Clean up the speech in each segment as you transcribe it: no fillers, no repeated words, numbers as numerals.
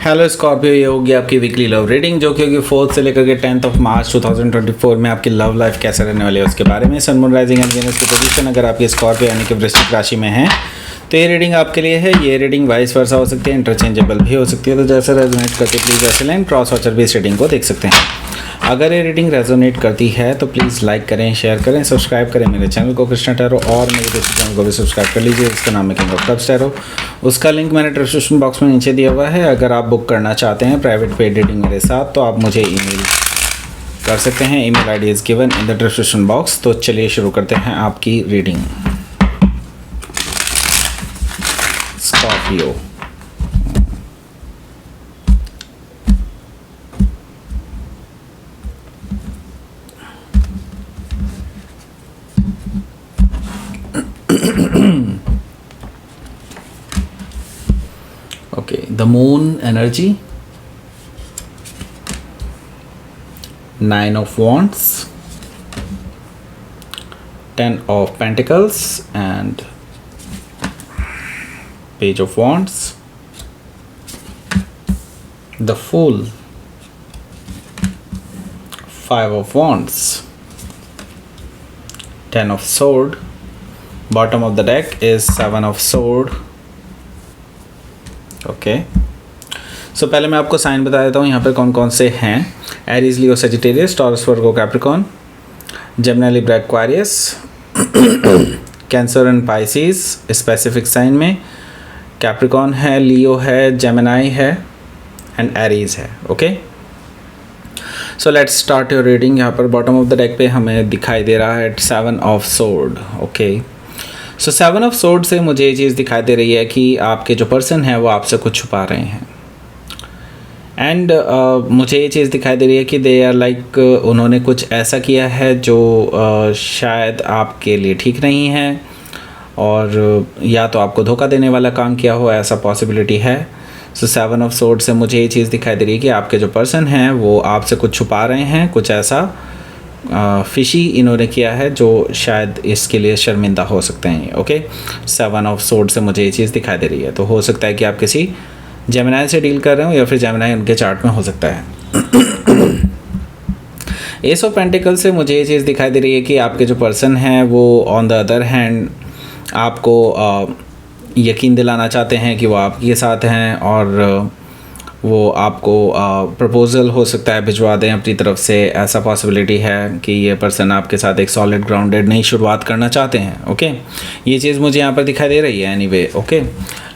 Hello Scorpio, ये होगी आपकी वीकली लव रीडिंग जो कि होगी 4th से लेकर के 10th ऑफ मार्च 2024 में आपकी लव लाइफ कैसे रहने वाली है उसके बारे में। Sun moon rising and Venus की पोजीशन अगर आपकी स्कॉर्पियो यानी कि वृश्चिक राशि में है तो ये रीडिंग आपके लिए है। ये रीडिंग वाइस वर्सा हो सकती है, इंटरचेंजेबल भी हो सकती है, तो जैसे रेजोनेट करती है प्लीज़ ऐसे लाइन क्रॉस वॉचर भी इस रीडिंग को देख सकते हैं। अगर ये रीडिंग रेजोनेट करती है तो प्लीज़ लाइक करें, शेयर करें, सब्सक्राइब करें मेरे चैनल को कृष्णा टैरो, और मेरे दूसरे चैनल को भी सब्सक्राइब कर लीजिए, इसका नाम है किंग ऑफ कप्स टैरो। उसका लिंक मैंने डिस्क्रिप्शन बॉक्स में नीचे दिया हुआ है। अगर आप बुक करना चाहते हैं प्राइवेट पेड रीडिंग मेरे साथ तो आप मुझे ईमेल कर सकते हैं। Email ID is given in the description box. तो चलिए शुरू करते हैं आपकी reading. Scorpio, okay, the moon energy, 9 of wands, 10 of pentacles and page of wands, the fool, 5 of wands, 10 of sword, bottom of the deck is 7 of sword. Okay so पहले मैं आपको sign बता देता हूँ यहाँ पर कौन कौन से हैं। Aries, Leo, Sagittarius, Taurus, Virgo, Capricorn, Gemini, Libra, Aquarius, Cancer and Pisces specific sign में। कैप्रिकॉर्न है, लियो है, जेमिनी है एंड एरीज है। Okay so let's start your reading. यहाँ पर बॉटम ऑफ द डेक पे हमें दिखाई दे रहा है 7 of sword. Okay so 7 of sword से मुझे ये चीज़ दिखाई दे रही है कि आपके जो पर्सन है वो आपसे कुछ छुपा रहे हैं। एंड मुझे ये चीज़ दिखाई दे रही है कि दे आर लाइक उन्होंने कुछ ऐसा किया है जो शायद आपके लिए ठीक नहीं है, और या तो आपको धोखा देने वाला काम किया हो, ऐसा पॉसिबिलिटी है। सो 7 ऑफ सोर्ड से मुझे ये चीज़ दिखाई दे रही है कि आपके जो पर्सन हैं वो आपसे कुछ छुपा रहे हैं, कुछ ऐसा फिशी इन्होंने किया है जो शायद इसके लिए शर्मिंदा हो सकते हैं। ओके 7 ऑफ सोर्ड से मुझे ये चीज़ दिखाई दे रही है। तो हो सकता है कि आप किसी जेमिनी से डील कर रहे हो या फिर जेमिनी उनके चार्ट में हो सकता है। एस ऑफ पेंटिकल से मुझे ये चीज़ दिखाई दे रही है कि आपके जो पर्सन हैं वो ऑन द अदर हैंड आपको यकीन दिलाना चाहते हैं कि वो आपके साथ हैं, और वो आपको प्रपोज़ल हो सकता है भिजवा दें अपनी तरफ से। ऐसा पॉसिबिलिटी है कि ये पर्सन आपके साथ एक सॉलिड ग्राउंडेड नई शुरुआत करना चाहते हैं। ओके ये चीज़ मुझे यहाँ पर दिखाई दे रही है एनीवे। ओके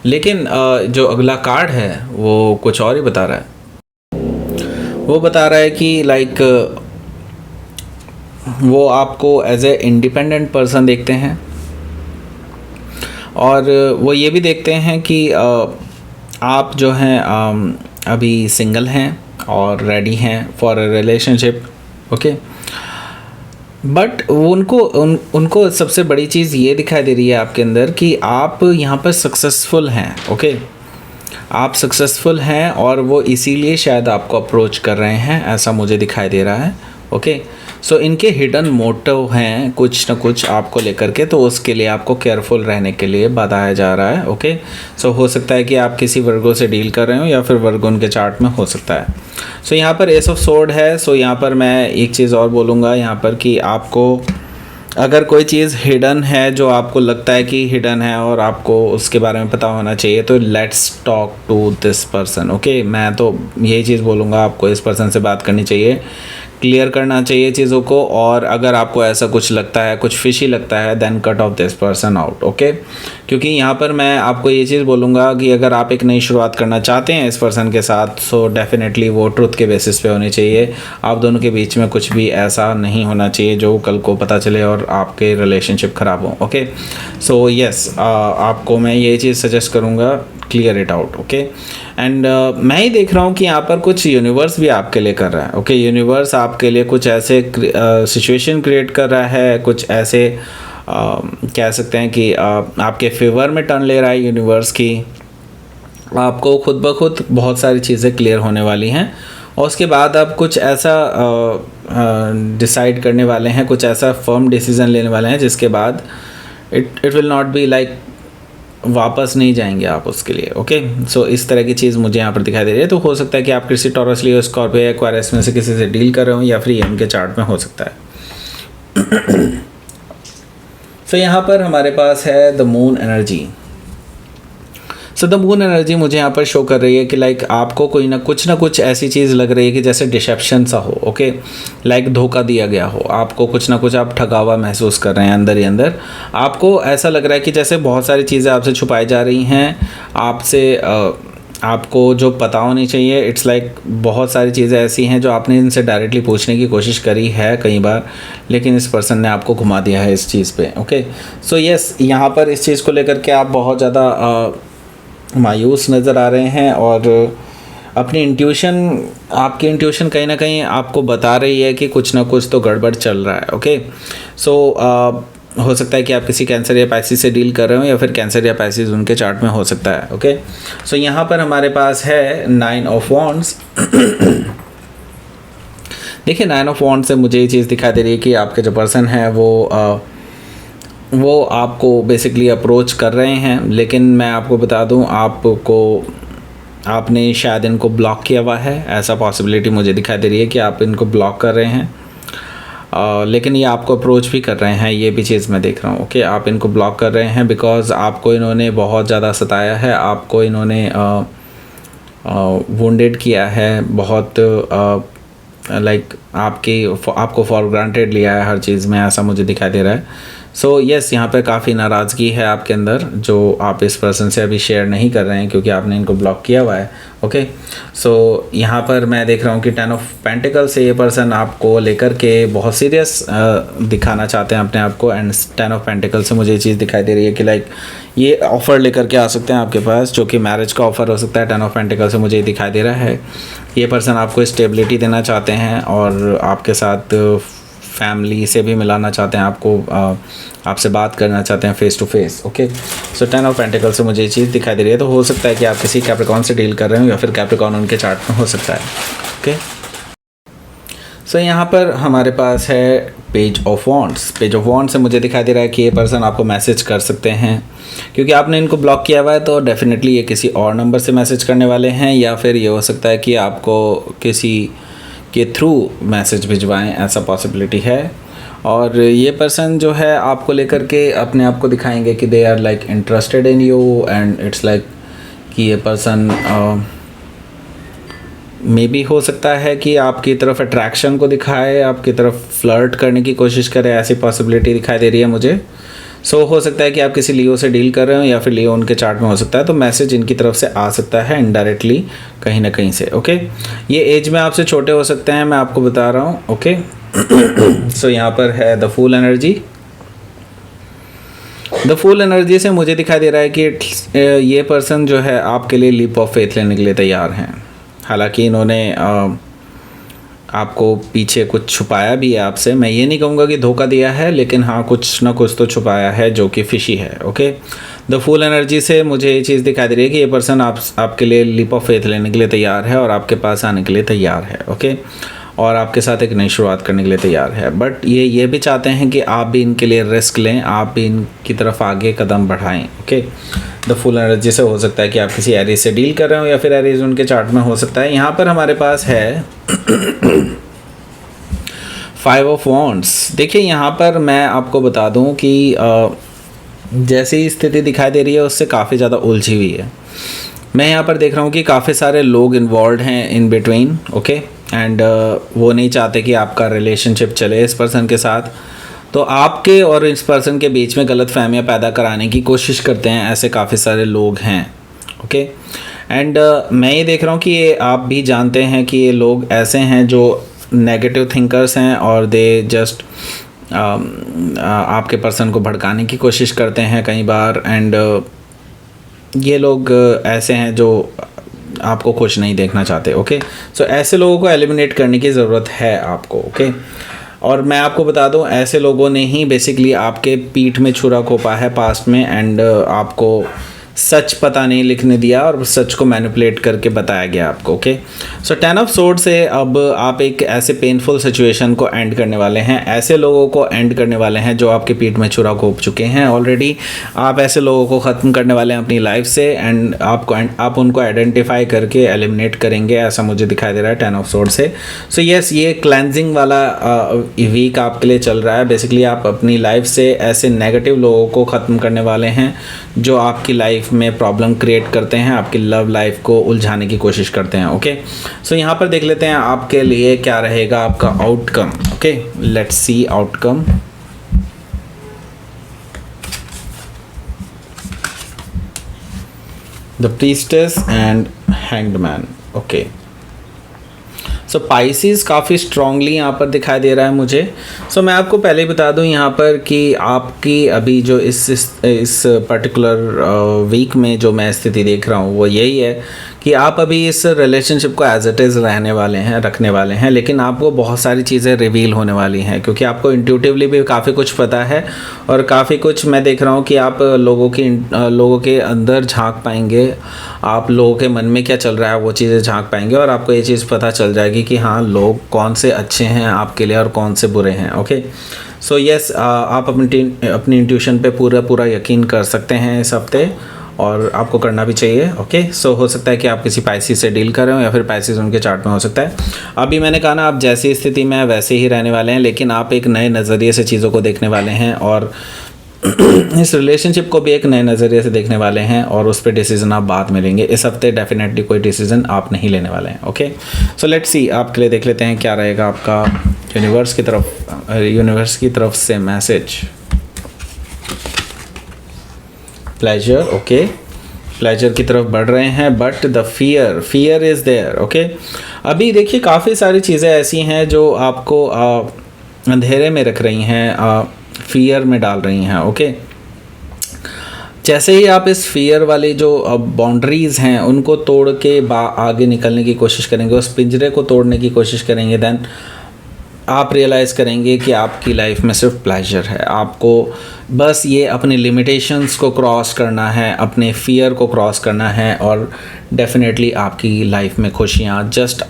लेकिन जो अगला कार्ड है वो कुछ और ही बता रहा है। वो बता रहा है कि लाइक वो आपको एज ए इंडिपेंडेंट पर्सन देखते हैं, और वो ये भी देखते हैं कि आप जो हैं अभी सिंगल हैं और रेडी हैं for a relationship. Okay but उनको सबसे बड़ी चीज़ ये दिखाई दे रही है आपके अंदर कि आप यहाँ पर सक्सेसफुल हैं। ओके आप सक्सेसफुल हैं और वो इसीलिए शायद आपको अप्रोच कर रहे हैं, ऐसा मुझे दिखाई दे रहा है। ओके सो इनके हिडन मोटिव हैं कुछ ना कुछ आपको लेकर के, तो उसके लिए आपको केयरफुल रहने के लिए बताया जा रहा है। ओके सो हो सकता है कि आप किसी वर्गो से डील कर रहे हो या फिर वर्गो उनके चार्ट में हो सकता है। सो यहाँ पर एस ऑफ सोर्ड है। सो यहाँ पर मैं एक चीज़ और बोलूँगा यहाँ पर कि आपको अगर कोई चीज़ हिडन है जो आपको लगता है कि हिडन है और आपको उसके बारे में पता होना चाहिए, तो let's talk to this person. Okay मैं तो यही चीज़ बोलूँगा, आपको इस पर्सन से बात करनी चाहिए, क्लियर करना चाहिए चीज़ों को। और अगर आपको ऐसा कुछ लगता है, कुछ फिशी लगता है, then cut off this person out. Okay क्योंकि यहाँ पर मैं आपको ये चीज़ बोलूँगा कि अगर आप एक नई शुरुआत करना चाहते हैं इस पर्सन के साथ, सो डेफिनेटली वो ट्रुथ के बेसिस पे होनी चाहिए। आप दोनों के बीच में कुछ भी ऐसा नहीं होना चाहिए जो कल को पता चले और आपके रिलेशनशिप ख़राब हो। ओके सो यस आपको मैं ये चीज़ सजेस्ट करूँगा, clear it out. Okay and मैं ही देख रहा हूँ कि यहाँ पर कुछ यूनिवर्स भी आपके लिए कर रहा है। ओके यूनिवर्स आपके लिए कुछ ऐसे सिचुएशन क्रिएट कर रहा है, कुछ ऐसे कह सकते हैं कि आपके फेवर में टर्न ले रहा है यूनिवर्स की। आपको खुद ब खुद बहुत सारी चीज़ें क्लियर होने वाली हैं, और उसके बाद आप कुछ ऐसा डिसाइड करने वाले हैं, कुछ ऐसा फर्म डिसीज़न लेने वाले हैं जिसके बाद it will not be like वापस नहीं जाएंगे आप उसके लिए। ओके, सो इस तरह की चीज़ मुझे यहाँ पर दिखाई दे रही है। तो हो सकता है कि आप किसी टॉरस, लियो, स्कॉर्पियो या एक्वारियस में से किसी से डील कर रहे हो, या फिर ये उनके चार्ट में हो सकता है। सो यहाँ पर हमारे पास है the moon energy. So the moon energy मुझे यहाँ पर शो कर रही है कि लाइक आपको कोई ना कुछ ऐसी चीज़ लग रही है कि जैसे डिसेप्शन सा हो। ओके, लाइक धोखा दिया गया हो आपको, कुछ ना कुछ आप ठगा हुआ महसूस कर रहे हैं अंदर ही अंदर। आपको ऐसा लग रहा है कि जैसे बहुत सारी चीज़ें आपसे छुपाई जा रही हैं, आपसे आपको जो पता होनी चाहिए। इट्स लाइक बहुत सारी चीज़ें ऐसी हैं जो आपने इनसे डायरेक्टली पूछने की कोशिश करी है कई बार, लेकिन इस पर्सन ने आपको घुमा दिया है इस चीज़ पे। ओके, सो यस, यहाँ पर इस चीज़ को लेकर के आप बहुत ज़्यादा मायूस नज़र आ रहे हैं, और अपनी आपकी इंट्यूशन कहीं ना कहीं आपको बता रही है कि कुछ ना कुछ तो गड़बड़ चल रहा है। ओके, सो हो सकता है कि आप किसी कैंसर या पाइसिस से डील कर रहे हो, या फिर कैंसर या पाइसिस उनके चार्ट में हो सकता है। ओके, सो यहाँ पर हमारे पास है 9 ऑफ वॉन्ड्स। देखिए, 9 ऑफ वॉन्ड्स से मुझे ये चीज़ दिखाई दे रही है कि आपके जो पर्सन है वो आपको बेसिकली अप्रोच कर रहे हैं, लेकिन मैं आपको बता दूं, आपने शायद इनको ब्लॉक किया हुआ है। ऐसा पॉसिबिलिटी मुझे दिखाई दे रही है कि आप इनको ब्लॉक कर रहे हैं, लेकिन ये आपको अप्रोच भी कर रहे हैं, ये भी चीज़ मैं देख रहा हूँ। ओके, आप इनको ब्लॉक कर रहे हैं बिकॉज़ आपको इन्होंने बहुत ज़्यादा सताया है, आपको इन्होंने वुंडेड किया है बहुत, लाइक आपको फॉर ग्रांटेड लिया है हर चीज़ में, ऐसा मुझे दिखाई दे रहा है। सो यस, यहाँ पे काफ़ी नाराज़गी है आपके अंदर, जो आप इस पर्सन से अभी शेयर नहीं कर रहे हैं क्योंकि आपने इनको ब्लॉक किया हुआ है। ओके, सो यहाँ पर मैं देख रहा हूँ कि 10 ऑफ पेंटिकल से ये पर्सन आपको लेकर के बहुत सीरियस दिखाना चाहते हैं अपने आप को। एंड 10 ऑफ पेंटिकल से मुझे ये चीज़ दिखाई दे रही है कि लाइक ये ऑफ़र लेकर के आ सकते हैं आपके पास, जो कि मैरिज का ऑफ़र हो सकता है। 10 ऑफ पेंटिकल से मुझे ये दिखाई दे रहा है ये पर्सन आपको स्टेबिलिटी देना चाहते हैं, और आपके साथ फैमिली से भी मिलाना चाहते हैं आपको, आपसे बात करना चाहते हैं face to face. Okay, so 10 of pentacle से मुझे ये चीज़ दिखाई दे रही है। तो हो सकता है कि आप किसी कैप्रिकॉर्न से डील कर रहे हो, या फिर कैप्रिकॉर्न उनके चार्ट में हो सकता है। ओके, सो यहाँ पर हमारे पास है page of wands. Page of wands से मुझे दिखाई दे रहा है कि ये पर्सन आपको मैसेज कर सकते हैं, क्योंकि आपने इनको ब्लॉक किया हुआ है, तो डेफिनेटली ये किसी और नंबर से मैसेज करने वाले हैं, या फिर ये हो सकता है कि आपको किसी के थ्रू मैसेज भिजवाएं, ऐसा पॉसिबिलिटी है। और ये पर्सन जो है आपको लेकर के अपने आप को दिखाएंगे कि they are like interested in you, and it's like कि ये पर्सन मे बी हो सकता है कि आपकी तरफ अट्रैक्शन को दिखाए, आपकी तरफ फ्लर्ट करने की कोशिश करे, ऐसी पॉसिबिलिटी दिखाई दे रही है मुझे। सो हो सकता है कि आप किसी लियो से डील कर रहे हो, या फिर लियो उनके चार्ट में हो सकता है, तो मैसेज इनकी तरफ से आ सकता है इनडायरेक्टली कहीं ना कहीं से। ओके, ये एज में आपसे छोटे हो सकते हैं, मैं आपको बता रहा हूँ। ओके, सो यहाँ पर है the full energy. The full energy से मुझे दिखाई दे रहा है कि ये पर्सन जो है आपके लिए लीप ऑफ फेथ लेने के लिए तैयार हैं। हालांकि इन्होंने आपको पीछे कुछ छुपाया भी है आपसे, मैं ये नहीं कहूँगा कि धोखा दिया है, लेकिन हाँ कुछ ना कुछ तो छुपाया है जो कि फिशी है। ओके, द फूल एनर्जी से मुझे ये चीज़ दिखाई दे रही है कि ये पर्सन आपके लिए लीप ऑफ फेथ लेने के लिए तैयार है, और आपके पास आने के लिए तैयार है। ओके, और आपके साथ एक नई शुरुआत करने के लिए तैयार है, बट ये भी चाहते हैं कि आप भी इनके लिए रिस्क लें, आप भी इनकी तरफ आगे कदम बढ़ाएं। ओके, द फुल एनर्जी से हो सकता है कि आप किसी एरीज से डील कर रहे हो, या फिर एरीज उनके चार्ट में हो सकता है। यहाँ पर हमारे पास है 5 ऑफ वॉन्ड्स। देखिए, यहाँ पर मैं आपको बता दूँ कि जैसी स्थिति दिखाई दे रही है उससे काफ़ी ज़्यादा उलझी हुई है। मैं यहाँ पर देख रहा हूँ कि काफ़ी सारे लोग इन्वॉल्व हैं इन बिटवीन। ओके, एंड वो नहीं चाहते कि आपका रिलेशनशिप चले इस पर्सन के साथ, तो आपके और इस पर्सन के बीच में गलत फहमियाँ पैदा कराने की कोशिश करते हैं, ऐसे काफ़ी सारे लोग हैं। ओके, एंड मैं ये देख रहा हूँ कि ये आप भी जानते हैं कि ये लोग ऐसे हैं जो नेगेटिव थिंकर्स हैं, और दे जस्ट आपके पर्सन को भड़काने की कोशिश करते हैं कई बार। एंड ये लोग ऐसे हैं जो आपको खुश नहीं देखना चाहते। ओके, सो ऐसे लोगों को एलिमिनेट करने की ज़रूरत है आपको। ओके, और मैं आपको बता दूं, ऐसे लोगों ने ही बेसिकली आपके पीठ में छुरा घोंपा है पास्ट में, एंड आपको सच पता नहीं लिखने दिया और सच को मैनिपुलेट करके बताया गया आपको। ओके, सो 10 ऑफ सोर्ड से अब आप एक ऐसे पेनफुल सिचुएशन को एंड करने वाले हैं, ऐसे लोगों को एंड करने वाले हैं जो आपके पीठ में छुरा घोंप चुके हैं ऑलरेडी। आप ऐसे लोगों को ख़त्म करने वाले हैं अपनी लाइफ से, एंड आप उनको आइडेंटिफाई करके एलिमिनेट करेंगे, ऐसा मुझे दिखाई दे रहा है 10 ऑफ सोर्ड से। सो यस, ये क्लेंजिंग वाला वीक आपके लिए चल रहा है। बेसिकली आप अपनी लाइफ से ऐसे नेगेटिव लोगों को ख़त्म करने वाले हैं जो आपकी लाइफ में प्रॉब्लम क्रिएट करते हैं, आपकी लव लाइफ को उलझाने की कोशिश करते हैं। ओके, सो यहाँ पर देख लेते हैं आपके लिए क्या रहेगा आपका outcome. Okay, let's see outcome. The priestess and hanged man. Okay, so Pisces काफ़ी स्ट्रांगली यहाँ पर दिखाई दे रहा है मुझे। सो मैं आपको पहले ही बता दूँ यहाँ पर कि आपकी अभी जो इस पर्टिकुलर वीक में जो मैं स्थिति देख रहा हूँ वो यही है कि आप अभी इस रिलेशनशिप को एज इट इज़ रखने वाले हैं, लेकिन आपको बहुत सारी चीज़ें रिवील होने वाली हैं क्योंकि आपको इंट्यूटिवली भी काफ़ी कुछ पता है और काफ़ी कुछ मैं देख रहा हूँ कि आप लोगों के अंदर झांक पाएंगे, आप लोगों के मन में क्या चल रहा है वो चीज़ें झांक पाएंगे और आपको ये चीज़ पता चल जाएगी कि हाँ, लोग कौन से अच्छे हैं आपके लिए और कौन से बुरे हैं। ओके, सो यस, आप अपनी इंट्यूशन पे पूरा यकीन कर सकते हैं इस हफ्ते और आपको करना भी चाहिए। ओके, सो हो सकता है कि आप किसी पाइसिस से डील कर रहे हो या फिर पाइसिस उनके चार्ट में हो सकता है। अभी मैंने कहा ना, आप जैसी स्थिति में वैसे ही रहने वाले हैं, लेकिन आप एक नए नज़रिए से चीज़ों को देखने वाले हैं और इस रिलेशनशिप को भी एक नए नज़रिए से देखने वाले हैं और उस पर डिसीजन आप बाद में लेंगे। इस हफ्ते डेफिनेटली कोई डिसीजन आप नहीं लेने वाले हैं। ओके, सो लेट्स सी, आपके लिए देख लेते हैं क्या रहेगा आपका यूनिवर्स की तरफ से मैसेज। प्लेजर। ओके, प्लेजर की तरफ बढ़ रहे हैं, but the fear is there. Okay, अभी देखिए काफ़ी सारी चीज़ें ऐसी हैं जो आपको अंधेरे में रख रही हैं, फियर में डाल रही हैं। ओके, जैसे ही आप इस फियर वाली जो बाउंड्रीज़ हैं उनको तोड़ के आगे निकलने की कोशिश करेंगे, उस पिंजरे को तोड़ने की कोशिश करेंगे, देन आप रियलाइज़ करेंगे कि आपकी लाइफ में सिर्फ प्लेजर है। आपको बस ये अपनी लिमिटेशंस को क्रॉस करना है, अपने फियर को क्रॉस करना है और डेफिनेटली आपकी लाइफ में खुशियाँ जस्ट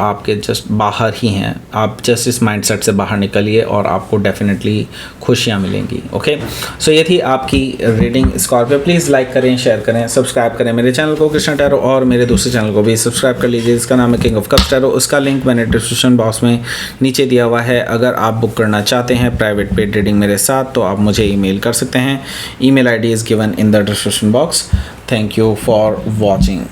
बाहर ही हैं। आप जस्ट इस माइंडसेट से बाहर निकलिए और आपको डेफिनेटली खुशियाँ मिलेंगी। ओके, सो ये थी आपकी रीडिंग स्कॉर्पियो। प्लीज़ लाइक करें, शेयर करें, सब्सक्राइब करें मेरे चैनल को कृष्णा टैरो और मेरे दूसरे चैनल को भी सब्सक्राइब कर लीजिए जिसका नाम है किंग ऑफ कप्स टैरो। उसका लिंक मैंने डिस्क्रिप्शन बॉक्स में नीचे दिया हुआ है। अगर आप बुक करना चाहते हैं प्राइवेट पेड रीडिंग मेरे साथ तो आप मुझे ईमेल कर सकते हैं। Email ID is given in the description box. Thank you for watching.